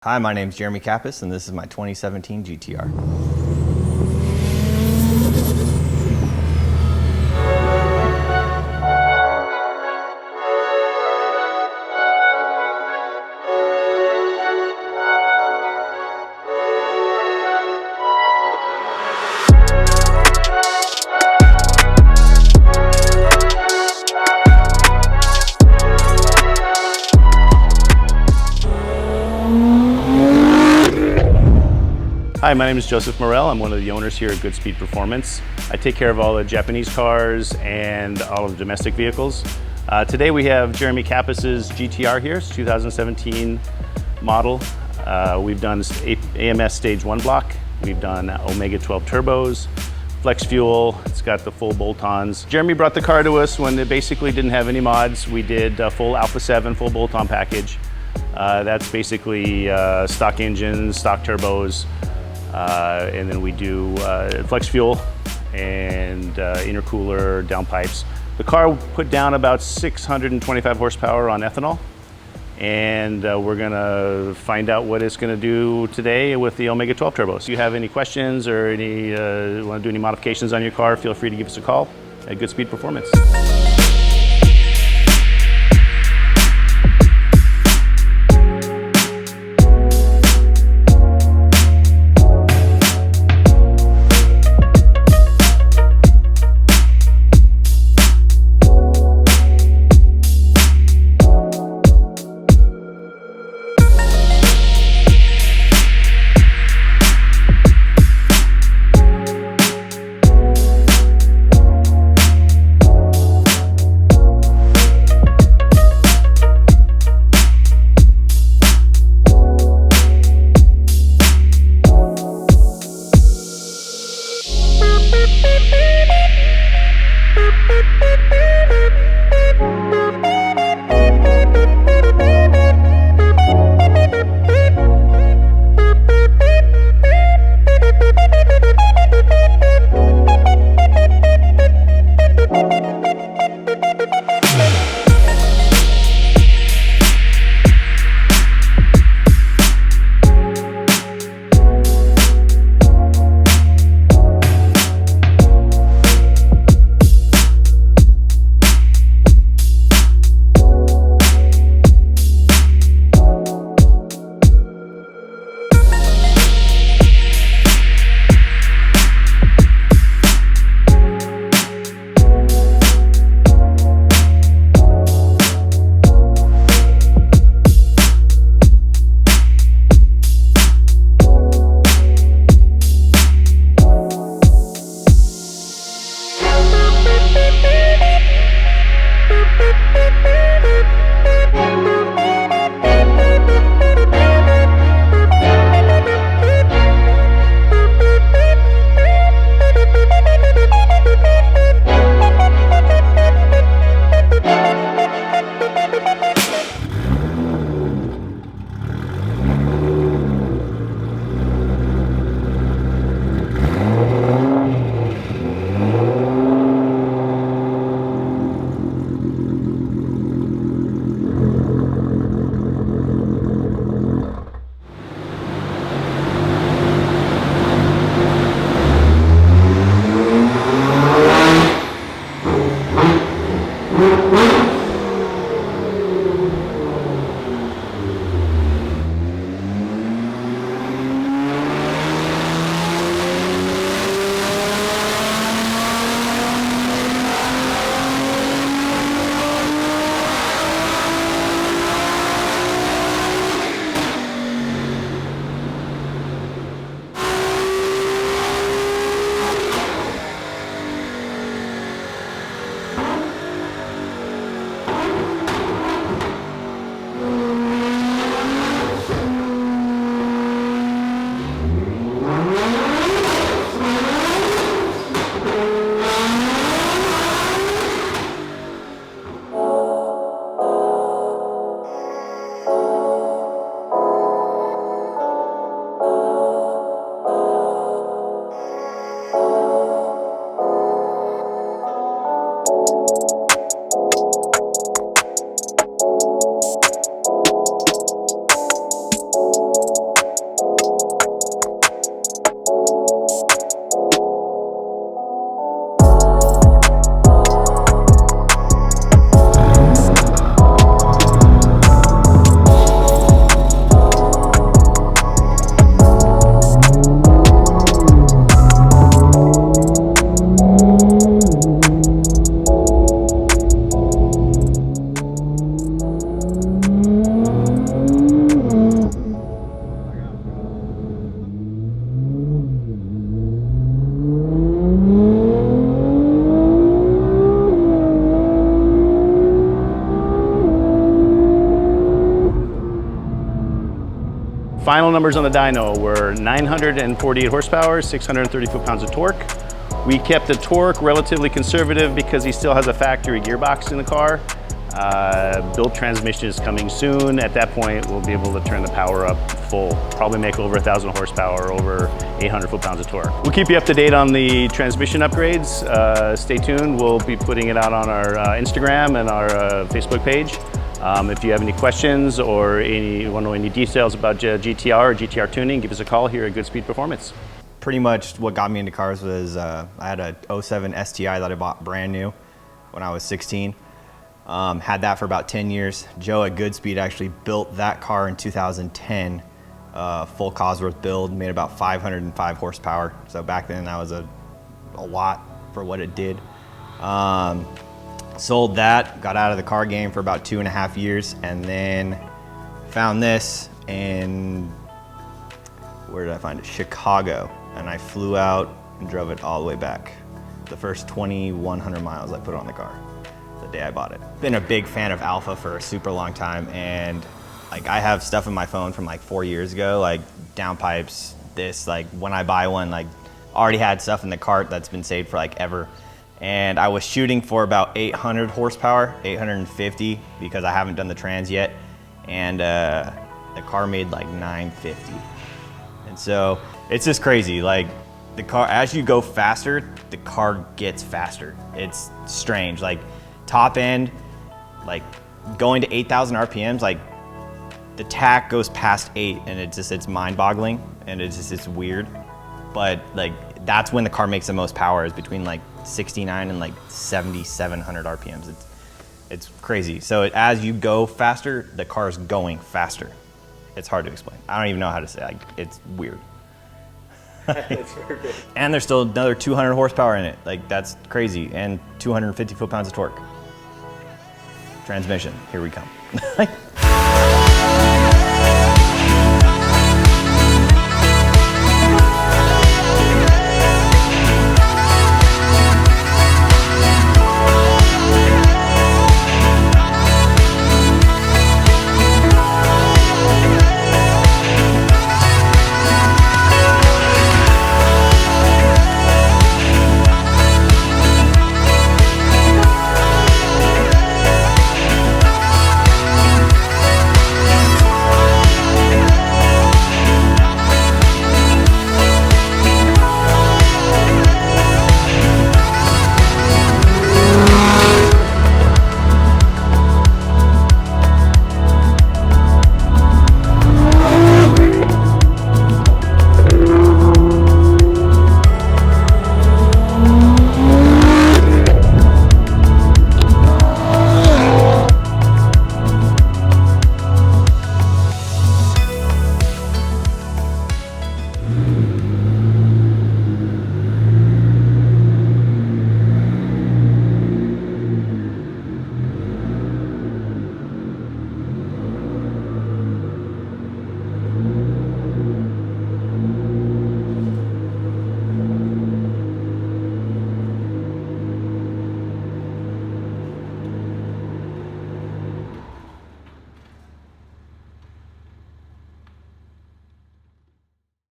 Hi, my name is Jeremy Cappis, and this is my 2017 GTR. Hi, my name is Joseph Morel. I'm one of the owners here at GoodSpeed Performance. I take care of all the Japanese cars and all of the domestic vehicles. Today we have Jeremy Cappis's GTR here. It's 2017 model. We've done AMS Stage 1 block. We've done Omega 12 turbos, flex fuel. It's got the full bolt-ons. Jeremy brought the car to us when it basically didn't have any mods. We did a full Alpha 7 full bolt-on package. That's basically stock engines, stock turbos, and then we do flex fuel and intercooler, downpipes. The car put down about 625 horsepower on ethanol, and we're gonna find out what it's gonna do today with the Omega 12 turbos. If you have any questions or any want to do any modifications on your car, feel free to give us a call at GoodSpeed Performance. Final numbers on the dyno were 948 horsepower, 630 foot-pounds of torque. We kept the torque relatively conservative because he still has a factory gearbox in the car. Built transmission is coming soon. At that point, we'll be able to turn the power up full. Probably make over 1,000 horsepower, over 800 foot-pounds of torque. We'll keep you up to date on the transmission upgrades. Stay tuned. We'll be putting it out on our Instagram and our Facebook page. If you have any questions or want to know any details about GTR or GTR tuning, give us a call here at GoodSpeed Performance. Pretty much what got me into cars was I had a 07 STI that I bought brand new when I was 16. Had that for about 10 years. Joe at GoodSpeed actually built that car in 2010, full Cosworth build, made about 505 horsepower. So back then that was a lot for what it did. Sold that, got out of the car game for about 2.5 years, and then found this in, where did I find it? Chicago. And I flew out and drove it all the way back. The first 2,100 miles I put on the car, the day I bought it. Been a big fan of Alpha for a super long time, and like I have stuff in my phone from like 4 years ago, like downpipes, this, like when I buy one, like already had stuff in the cart that's been saved for like ever. And I was shooting for about 800 horsepower, 850, because I haven't done the trans yet. And the car made like 950. And so it's just crazy. Like the car, as you go faster, the car gets faster. It's strange. Like top end, like going to 8,000 RPMs, like the tach goes past 8 and it's mind boggling and it's weird. But like that's when the car makes the most power, is between like 69 and like 7,700 RPMs. It's crazy. So as you go faster, the car is going faster. It's hard to explain. I don't even know how to say it. Like, it's weird. That's perfect. And there's still another 200 horsepower in it. Like that's crazy. And 250 foot-pounds of torque. Transmission, here we come.